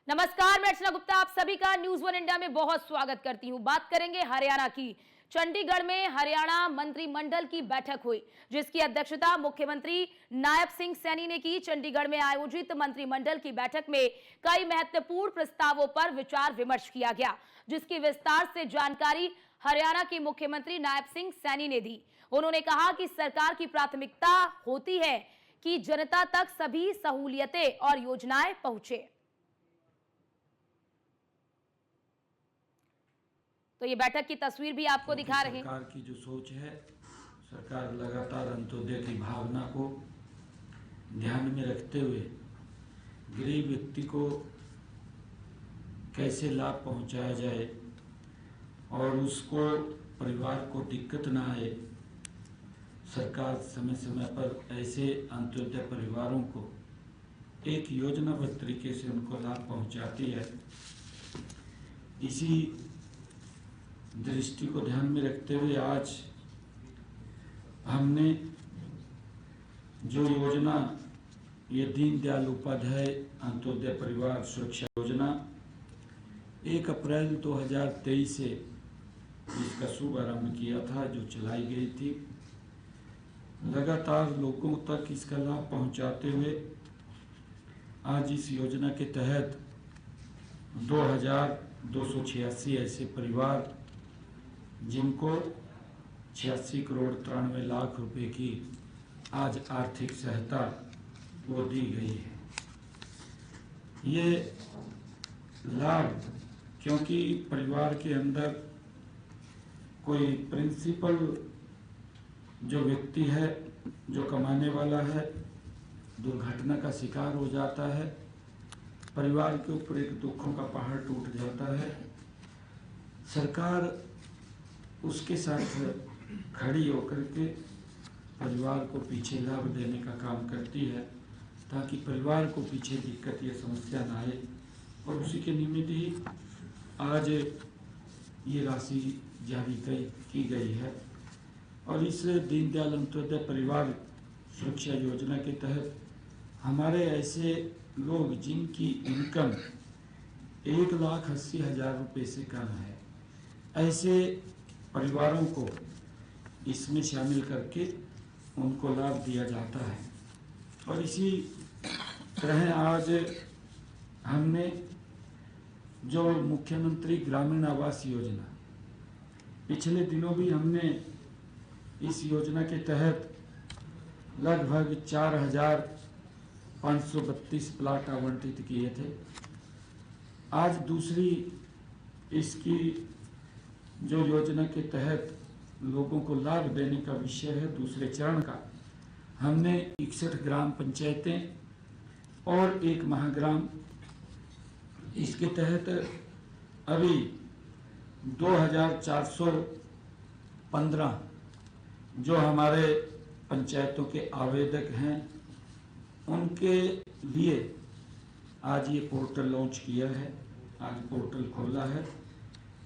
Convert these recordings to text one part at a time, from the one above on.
नमस्कार, मैं अर्चना गुप्ता आप सभी का न्यूज वन इंडिया में बहुत स्वागत करती हूं। बात करेंगे हरियाणा की। चंडीगढ़ में हरियाणा मंत्रिमंडल की बैठक हुई, जिसकी अध्यक्षता मुख्यमंत्री नायब सिंह सैनी ने की। चंडीगढ़ में आयोजित मंत्रिमंडल की बैठक में कई महत्वपूर्ण प्रस्तावों पर विचार विमर्श किया गया, जिसकी विस्तार से जानकारी हरियाणा के मुख्यमंत्री नायब सिंह सैनी ने दी। उन्होंने कहा कि सरकार की प्राथमिकता होती है कि जनता तक सभी सहूलियतें और योजनाएं पहुंचे। तो ये बैठक की तस्वीर भी आपको दिखा रहे हैं। सरकार की जो सोच है, सरकार लगातार अंत्योदय की भावना को ध्यान में रखते हुए गरीब व्यक्ति को कैसे लाभ पहुंचाया जाए और उसको परिवार को दिक्कत ना आए। सरकार समय समय पर ऐसे अंत्योदय परिवारों को एक योजनाबद्ध तरीके से उनको लाभ पहुंचाती है। इसी दृष्टि को ध्यान में रखते हुए आज हमने जो योजना, ये दीनदयाल उपाध्याय अंत्योदय परिवार सुरक्षा योजना 1 अप्रैल 2023 से इसका शुभारंभ किया था, जो चलाई गई थी। लगातार लोगों तक इसका लाभ पहुंचाते हुए आज इस योजना के तहत 2286 ऐसे परिवार, जिनको 86 करोड़ 93 लाख रुपए की आज आर्थिक सहायता वो दी गई है। ये लाभ, क्योंकि परिवार के अंदर कोई प्रिंसिपल जो व्यक्ति है, जो कमाने वाला है, दुर्घटना का शिकार हो जाता है, परिवार के ऊपर एक दुखों का पहाड़ टूट जाता है। सरकार उसके साथ खड़ी होकर के परिवार को पीछे लाभ देने का काम करती है, ताकि परिवार को पीछे दिक्कत या समस्या ना आए। और उसी के निमित्त ही आज ये राशि जारी की गई है। और इस दीनदयाल अंत्योदय परिवार सुरक्षा योजना के तहत हमारे ऐसे लोग जिनकी इनकम 1,80,000 रुपये से कम है, ऐसे परिवारों को इसमें शामिल करके उनको लाभ दिया जाता है। और इसी तरह आज हमने जो मुख्यमंत्री ग्रामीण आवास योजना, पिछले दिनों भी हमने इस योजना के तहत लगभग 4,532 प्लाट आवंटित किए थे। आज दूसरी इसकी जो योजना के तहत लोगों को लाभ देने का विषय है, दूसरे चरण का, हमने 61 ग्राम पंचायतें और 1 महाग्राम, इसके तहत अभी 2,415 जो हमारे पंचायतों के आवेदक हैं, उनके लिए आज ये पोर्टल लॉन्च किया है। आज पोर्टल खोला है।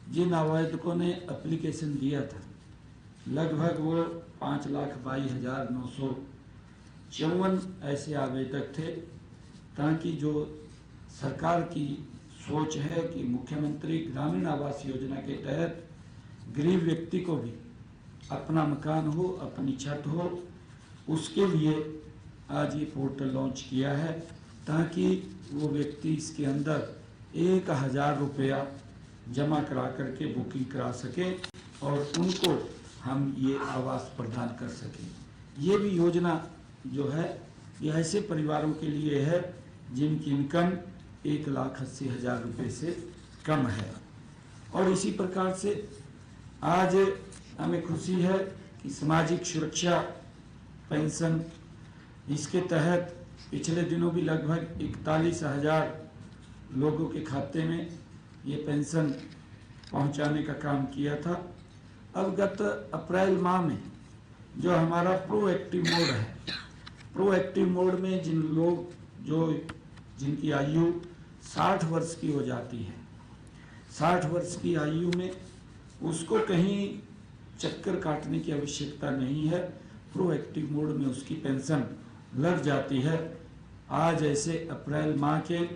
जिन आवेदकों ने एप्लीकेशन दिया था, लगभग वो 5,22,954 ऐसे आवेदक थे, ताकि जो सरकार की सोच है कि मुख्यमंत्री ग्रामीण आवास योजना के तहत गरीब व्यक्ति को भी अपना मकान हो, अपनी छत हो, उसके लिए आज ये पोर्टल लॉन्च किया है, ताकि वो व्यक्ति इसके अंदर 1,000 रुपया जमा करा करके बुकिंग करा सके और उनको हम ये आवास प्रदान कर सकें। ये भी योजना जो है, ये ऐसे परिवारों के लिए है जिनकी इनकम 1,80,000 रुपये से कम है। और इसी प्रकार से आज हमें खुशी है कि सामाजिक सुरक्षा पेंशन, इसके तहत पिछले दिनों भी लगभग 41,000 लोगों के खाते में ये पेंशन पहुंचाने का काम किया था। अब गत अप्रैल माह में जो हमारा प्रोएक्टिव मोड है, प्रोएक्टिव मोड में जिनकी आयु 60 वर्ष की हो जाती है, 60 वर्ष की आयु में उसको कहीं चक्कर काटने की आवश्यकता नहीं है। प्रोएक्टिव मोड में उसकी पेंशन लग जाती है। आज ऐसे अप्रैल माह के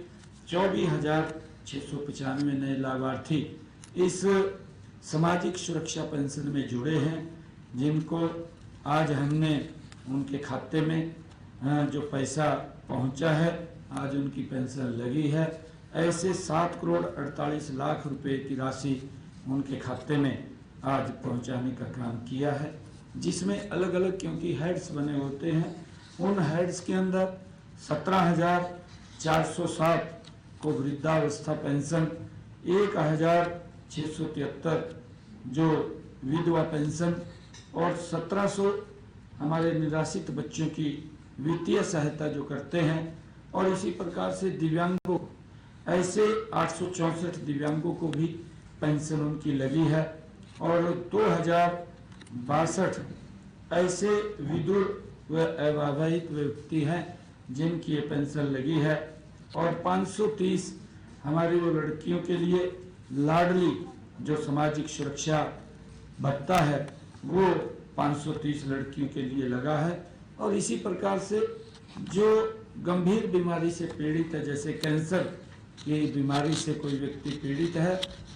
24,695 नए लाभार्थी इस सामाजिक सुरक्षा पेंशन में जुड़े हैं, जिनको आज हमने उनके खाते में जो पैसा पहुंचा है, आज उनकी पेंशन लगी है। ऐसे 7,48,00,000 रुपए की राशि उनके खाते में आज पहुंचाने का काम किया है, जिसमें अलग अलग क्योंकि हेड्स बने होते हैं, उन हेड्स के अंदर 17,407 को वृद्धावस्था पेंशन, 1,673 जो विधवा पेंशन और 1,700 हमारे निराश्रित बच्चों की वित्तीय सहायता जो करते हैं। और इसी प्रकार से दिव्यांगों, ऐसे 864 दिव्यांगों को भी पेंशन उनकी लगी है और 2,062 ऐसे विधुर व अविवाहित व्यक्ति हैं जिनकी ये पेंशन लगी है और 530 हमारी वो लड़कियों के लिए लाडली जो सामाजिक सुरक्षा भत्ता है वो 530 लड़कियों के लिए लगा है। और इसी प्रकार से जो गंभीर बीमारी से पीड़ित है, जैसे कैंसर की बीमारी से कोई व्यक्ति पीड़ित है,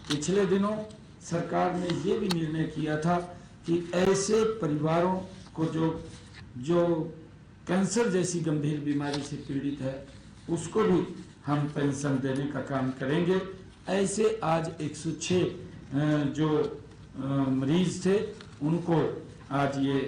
पिछले दिनों सरकार ने ये भी निर्णय किया था कि ऐसे परिवारों को जो कैंसर जैसी गंभीर बीमारी से पीड़ित है उसको भी हम पेंशन देने का काम करेंगे। ऐसे आज 106 जो मरीज थे उनको आज ये